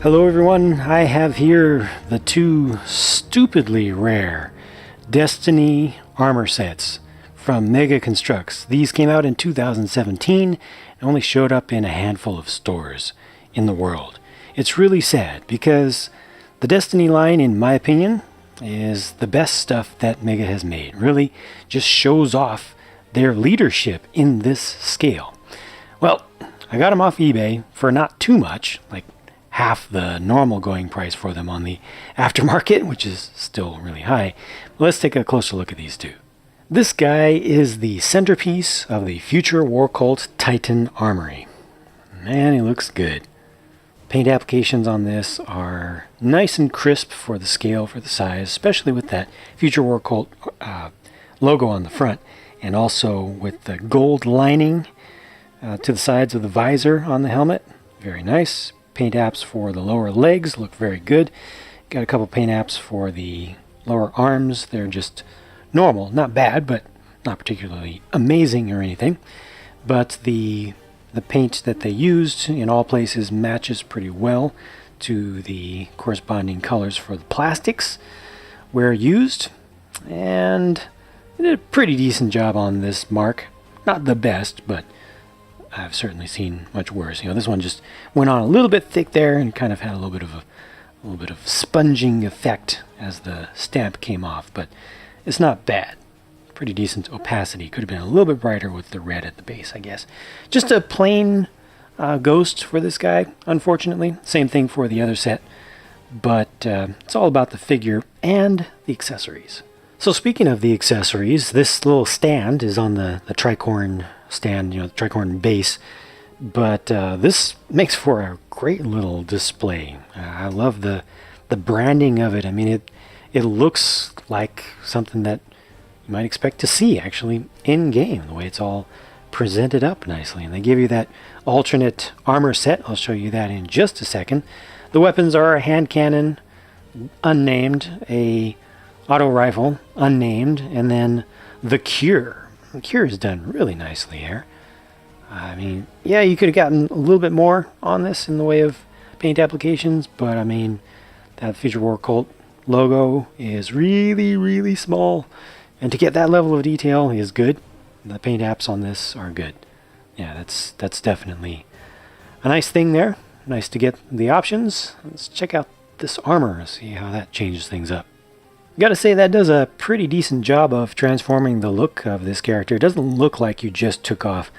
Hello everyone, I have here the two stupidly rare Destiny armor sets from Mega Construx. These came out in 2017 and only showed up in a handful of stores in the world. It's really sad because the Destiny line, in my opinion, is the best stuff that Mega has made. Really just shows off their leadership in this scale. Well, I got them off eBay for not too much, like half the normal going price for them on the aftermarket, which is still really high. But let's take a closer look at these two. This guy is the centerpiece of the Future War Cult Titan Armory. Man, he looks good. Paint applications on this are nice and crisp for the scale, for the size, especially with that Future War Cult logo on the front, and also with the gold lining to the sides of the visor on the helmet. Very nice. Paint apps for the lower legs look very good. Got a couple paint apps for the lower arms. They're just normal, not bad, but not particularly amazing or anything. But the paint that they used in all places matches pretty well to the corresponding colors for the plastics where used. And they did a pretty decent job on this mark. Not the best, but I've certainly seen much worse. You know, this one just went on a little bit thick there and kind of had a little bit of sponging effect as the stamp came off, but it's not bad. Pretty decent opacity. Could have been a little bit brighter with the red at the base, I guess. Just a plain ghost for this guy, unfortunately. Same thing for the other set, but it's all about the figure and the accessories. So speaking of the accessories, this little stand is on the tricorn stand, you know, the tricorn base, but this makes for a great little display. I love the branding of it. I mean, it looks like something that you might expect to see actually in game, the way it's all presented up nicely. And they give you that alternate armor set. I'll show you that in just a second. The weapons are a hand cannon, unnamed, a auto rifle, unnamed, and then the Cure. The Cure is done really nicely here. I mean, yeah, you could have gotten a little bit more on this in the way of paint applications, but I mean, that Future War Cult logo is really, really small, and to get that level of detail is good. The paint apps on this are good. Yeah, that's definitely a nice thing there. Nice to get the options. Let's check out this armor, see how that changes things up. Gotta say, that does a pretty decent job of transforming the look of this character. It doesn't look like you just took off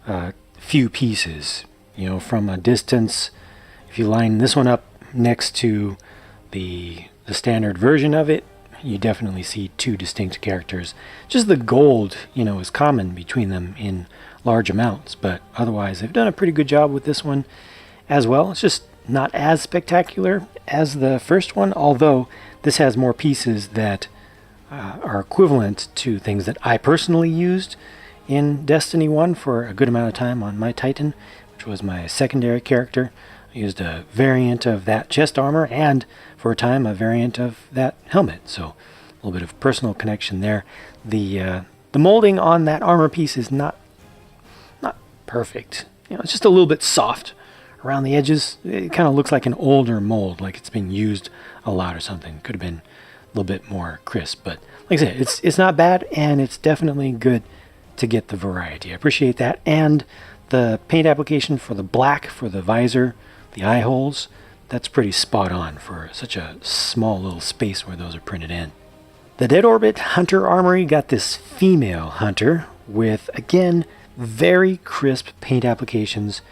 a few pieces. You know, from a distance, if you line this one up next to the standard version of it, you definitely see two distinct characters. Just the gold, you know, is common between them in large amounts, but otherwise they've done a pretty good job with this one as well. It's just not as spectacular as the first one, although this has more pieces that are equivalent to things that I personally used in Destiny 1 for a good amount of time on my Titan, which was my secondary character. I used a variant of that chest armor and, for a time, a variant of that helmet. So a little bit of personal connection there. The molding on that armor piece is not perfect. You know, it's just a little bit soft around the edges. It kind of looks like an older mold, like it's been used a lot or something. Could have been a little bit more crisp, but like I said, it's not bad, and it's definitely good to get the variety. I appreciate that. And the paint application for the black for the visor, the eye holes, that's pretty spot on for such a small little space where those are printed in. The Dead Orbit Hunter Armory got this female hunter with, again, very crisp paint applications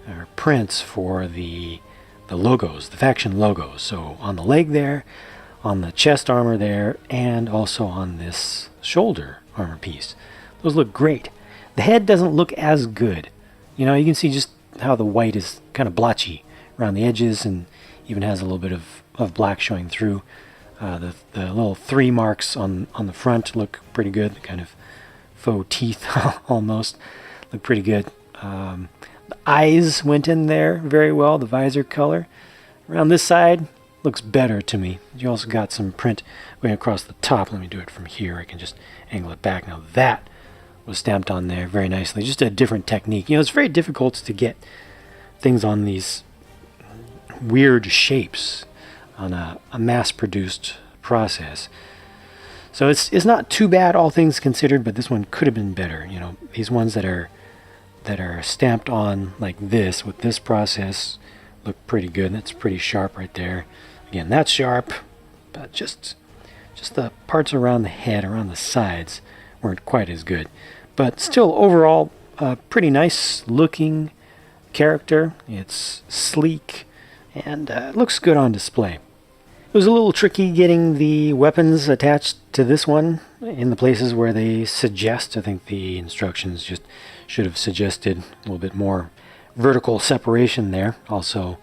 or prints for the logos, the faction logos. So on the leg there, on the chest armor there, and also on this shoulder armor piece. Those look great. The head doesn't look as good. You know, you can see just how the white is kind of blotchy around the edges, and even has a little bit of black showing through. The little 3 marks on the front look pretty good. The kind of faux teeth almost look pretty good. The eyes went in there very well, the visor color. Around this side, looks better to me. You also got some print going across the top. Let me do it from here. I can just angle it back. Now that was stamped on there very nicely. Just a different technique. You know, it's very difficult to get things on these weird shapes on a mass-produced process. So it's not too bad, all things considered, but this one could have been better. You know, these ones that are stamped on like this with this process look pretty good. That's pretty sharp right there. Again, that's sharp, but just the parts around the head, around the sides, weren't quite as good. But still, overall, pretty nice looking character. It's sleek and looks good on display. It was a little tricky getting the weapons attached to this one in the places where they suggest. I think the instructions just should have suggested a little bit more vertical separation there. Also,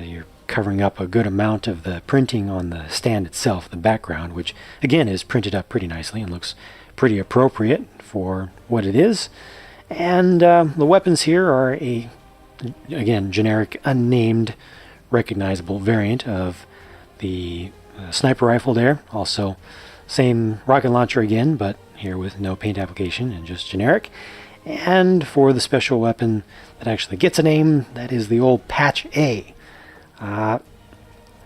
you're covering up a good amount of the printing on the stand itself, the background, which again is printed up pretty nicely and looks pretty appropriate for what it is. And the weapons here are again, generic, unnamed, recognizable variant of the sniper rifle there. Also, same rocket launcher again, but here with no paint application and just generic. And for the special weapon that actually gets a name, that is the old Patch A. I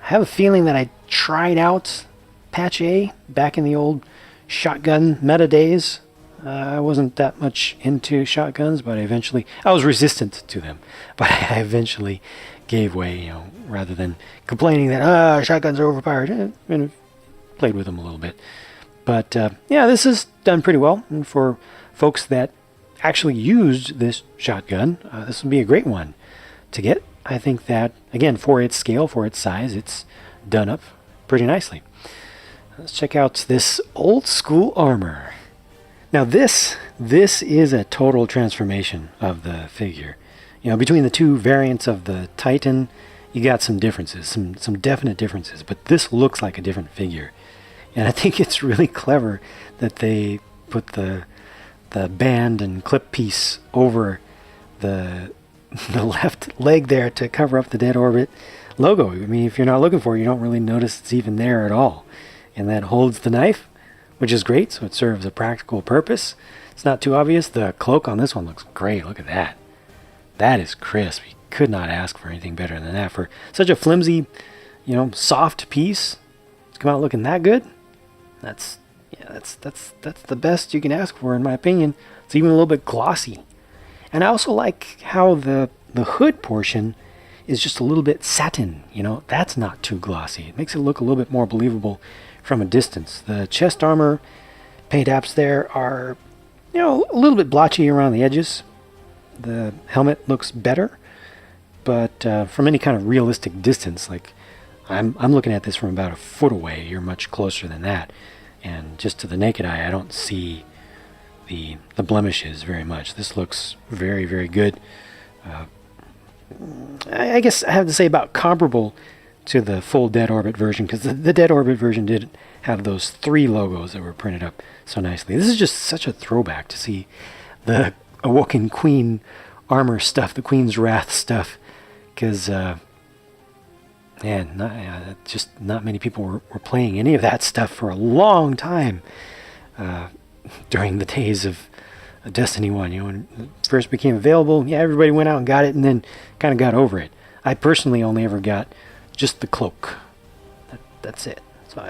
have a feeling that I tried out Patch A back in the old shotgun meta days. I wasn't that much into shotguns, but I was resistant to them. But I eventually gave way, you know, rather than complaining that shotguns are overpowered, and played with them a little bit. But yeah, this is done pretty well. And for folks that actually used this shotgun, this would be a great one to get. I think that, again, for its scale, for its size, it's done up pretty nicely. Let's check out this old school armor. Now this is a total transformation of the figure. You know, between the two variants of the Titan, you got some differences, some definite differences, but this looks like a different figure. And I think it's really clever that they put the band and clip piece over the left leg there to cover up the Dead Orbit logo. I mean, if you're not looking for it, you don't really notice it's even there at all. And that holds the knife, which is great, so it serves a practical purpose. It's not too obvious. The cloak on this one looks great. Look at that. That is crisp. You could not ask for anything better than that. For such a flimsy, you know, soft piece to come out looking that good, that's the best you can ask for, in my opinion. It's even a little bit glossy. And I also like how the hood portion is just a little bit satin. You know, that's not too glossy. It makes it look a little bit more believable from a distance. The chest armor paint apps there are, you know, a little bit blotchy around the edges. The helmet looks better, but from any kind of realistic distance, like I'm looking at this from about a foot away. You're much closer than that, and just to the naked eye, I don't see the blemishes very much. This looks very, very good. I guess I have to say about comparable to the full Dead Orbit version, because the Dead Orbit version did have those 3 logos that were printed up so nicely. This is just such a throwback to see the Awoken Queen armor stuff, the Queen's Wrath stuff, because just not many people were playing any of that stuff for a long time during the days of Destiny 1. You know, when it first became available, yeah, everybody went out and got it and then kind of got over it. I personally only ever got just the cloak. That's it. So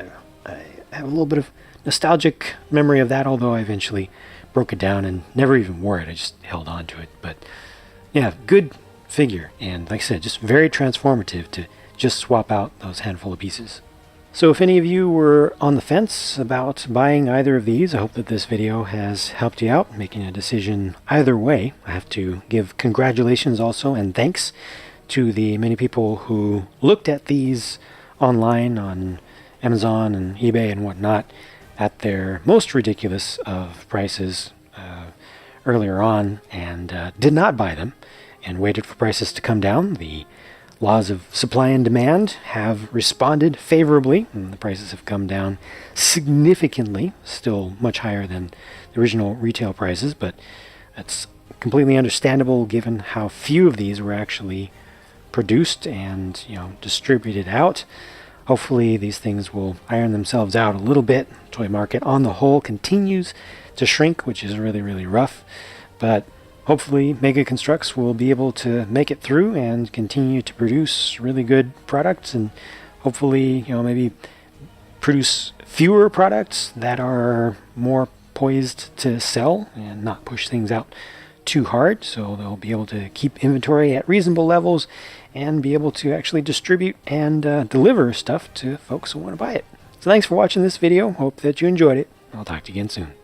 I have a little bit of nostalgic memory of that, although I eventually broke it down and never even wore it. I just held on to it. But yeah, good figure. And like I said, just very transformative to just swap out those handful of pieces. So if any of you were on the fence about buying either of these, I hope that this video has helped you out making a decision either way. I have to give congratulations also and thanks to the many people who looked at these online on Amazon and eBay and whatnot at their most ridiculous of prices earlier on and did not buy them and waited for prices to come down. The laws of supply and demand have responded favorably, and the prices have come down significantly, still much higher than the original retail prices, but that's completely understandable given how few of these were actually produced and, you know, distributed out. Hopefully these things will iron themselves out a little bit. Toy market on the whole continues to shrink, which is really, really rough. But hopefully Mega Construx will be able to make it through and continue to produce really good products, and hopefully, maybe produce fewer products that are more poised to sell and not push things out too hard, so they'll be able to keep inventory at reasonable levels and be able to actually distribute and deliver stuff to folks who want to buy it. So thanks for watching this video. Hope that you enjoyed it. I'll talk to you again soon.